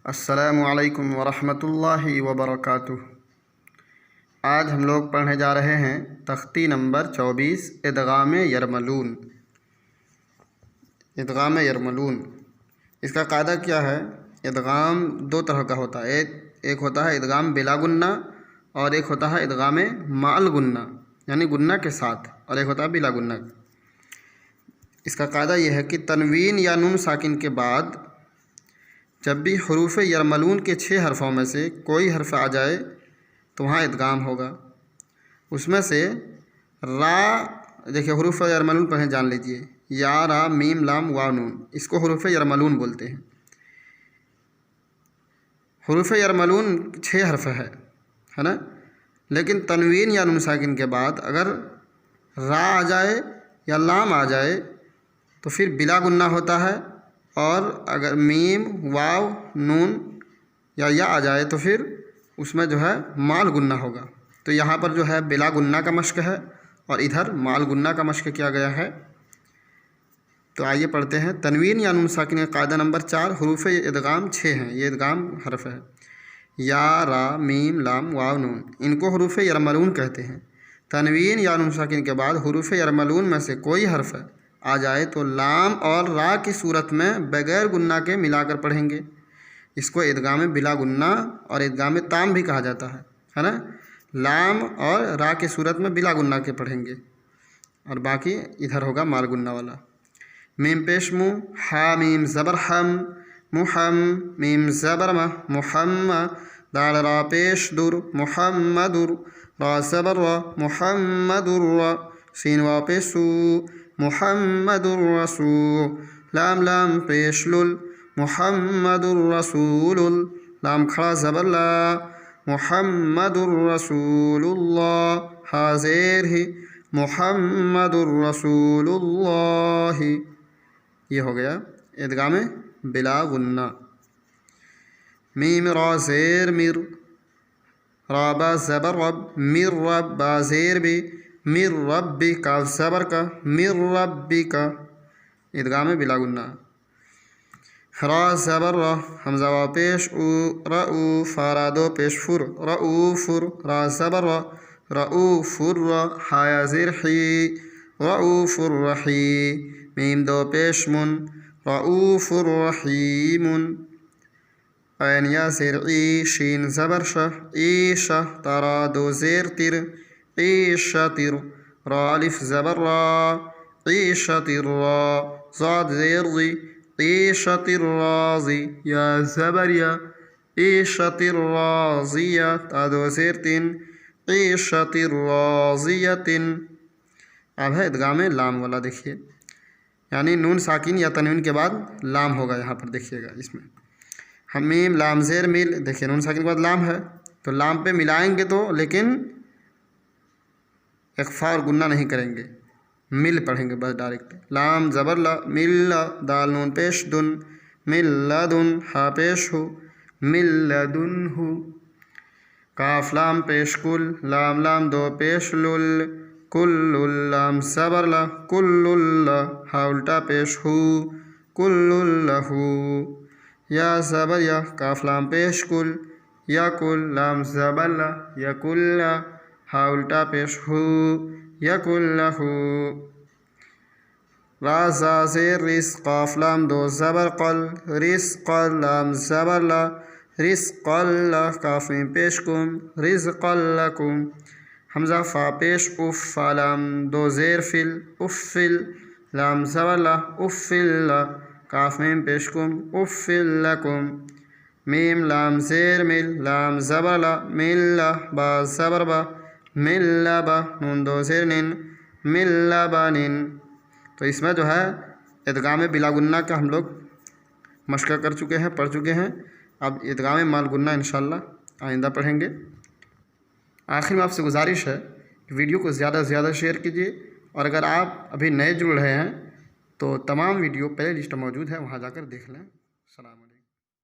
السلام علیکم ورحمۃ اللہ وبرکاتہ۔ آج ہم لوگ پڑھنے جا رہے ہیں تختی نمبر 24 ادغام یرملون۔ ادغام یرملون، اس کا قاعدہ کیا ہے؟ ادغام دو طرح کا ہوتا ہے، ایک ہوتا ہے ادغام بلا گنہ اور ایک ہوتا ہے ادغام مع الگنہ یعنی گنہ کے ساتھ، اور ایک ہوتا ہے بلا گنہ۔ اس کا قاعدہ یہ ہے کہ تنوین یا نون ساکن کے بعد جب بھی حروف یرملون کے 6 حرفوں میں سے کوئی حرف آ جائے تو وہاں ادغام ہوگا۔ اس میں سے را، دیکھیے حروف یرملون پڑھیں، جان لیجئے، یا، را، میم، لام، واو، نون، اس کو حروف یرملون بولتے ہیں۔ حروف یرملون 6 حرف ہے نا، لیکن تنوین یا نون ساکن کے بعد اگر را آ جائے یا لام آ جائے تو پھر بلا گنہ ہوتا ہے، اور اگر میم، واو، نون یا آ جائے تو پھر اس میں جو ہے مع الگنہ ہوگا۔ تو یہاں پر جو ہے بلا گنہ کا مشق ہے اور ادھر مع الگنہ کا مشق کیا گیا ہے۔ تو آئیے پڑھتے ہیں تنوین یا نون ساکن کا قاعدہ نمبر 4۔ حروف ادغام 6 ہیں، یہ ادغام حرف ہے، یا، را، میم، لام، واو، نون، ان کو حروف یرملون کہتے ہیں۔ تنوین یا نون ساکن کے بعد حروف یرملون میں سے کوئی حرف آ جائے تو لام اور را کی صورت میں بغیر گنہ کے ملا کر پڑھیں گے۔ اس کو ادغام بلا گنہ اور ادغام تام بھی کہا جاتا ہے نا۔ لام اور را کی صورت میں بلا گنہ کے پڑھیں گے، اور باقی ادھر ہوگا مال گنہ والا۔ میم پیش مو، ہا میم زبر ہم، محم، میم زبر مہ، محمد، دال را پیش در، محمدر، را زبر را، محمدر، سین وا پیش سو، محمد الرسول، لام لام پیش لل، محمد الرسول، لام کھڑا زبر لا، محمد الرسول اللہ، حاضر ہی، محمد الرسول اللہ۔ یہ ہو گیا ادغام بلا غنہ۔ میم را زیر مر، را با زبر رب، مر رب، با زیر بھی، مر ربی، کاف زبر کا، مر ربی کا، ادغام بلا گنہ۔ را زبر را، حمزہ وا پیش او، رؤوف، را دو پیش فر، رؤوفر، را زبر را، رؤوفر، حیا زیر حی، رؤوف الرحیم، میم دو پیش من، رؤوف الرحیم، عین یا زیر ای، شین زبر شہ، ایشہ، تارا دو زیر تر، عیشتر، را الف زبر را، عیشتر را، ضاد زیر ضی، عیشتر راضی، یا زبر یا، عیشتر راضیہ، تا دو زیر تن، عیشتر راضیۃ۔ اب ہے ادغام لام والا، دیکھیے، یعنی نون ساکن یا تنوین کے بعد لام ہوگا۔ یہاں پر دیکھیے گا، اس میں ہم میم لام زیر مل، دیکھیے نون ساکن کے بعد لام ہے تو لام پہ ملائیں گے تو، لیکن اخفاء اور گنہ نہیں کریں گے، مل پڑھیں گے بس ڈائریکٹ۔ لام زبر لا، مل، دال نون پیش دن، مل لدن، ہا پیش ہو، مل لدن ہو، کاف لام پیش کل، لام لام دو پیش لل، کل، لام زبر لا، کل اللہ، ہا الٹا پیش ہو، کل اللہ، یا زبر یا، کاف لام پیش کل، یا کل، لام زبر لا، یا کل، ہا الٹا پیش ہو، یا کل، را زا زیر رس، قاف لام دو زبر قل، رزق، لام زبر لا، رزق اللہ، کاف میم پیش کم، رزق لکم، حمزہ فا پیش اف، فا لام دو زیر فل، افل، لام زبر لا، افل، کاف میم پیش کم، افل لکم، میم لام زیر مل، لام زبر لا، مل، با زبر با، مل با، نون دو زیر نن، مل بنن۔ تو اس میں جو ہے ادغام بلا گنہ کا ہم لوگ مشق کر چکے ہیں، پڑھ چکے ہیں۔ اب ادغام مال گنہ انشاءاللہ آئندہ پڑھیں گے۔ آخر میں آپ سے گزارش ہے کہ ویڈیو کو زیادہ سے زیادہ شیئر کیجیے، اور اگر آپ ابھی نئے جڑ رہے ہیں تو تمام ویڈیو پلے لسٹ موجود ہے، وہاں جا کر دیکھ لیں۔ السلام علیکم۔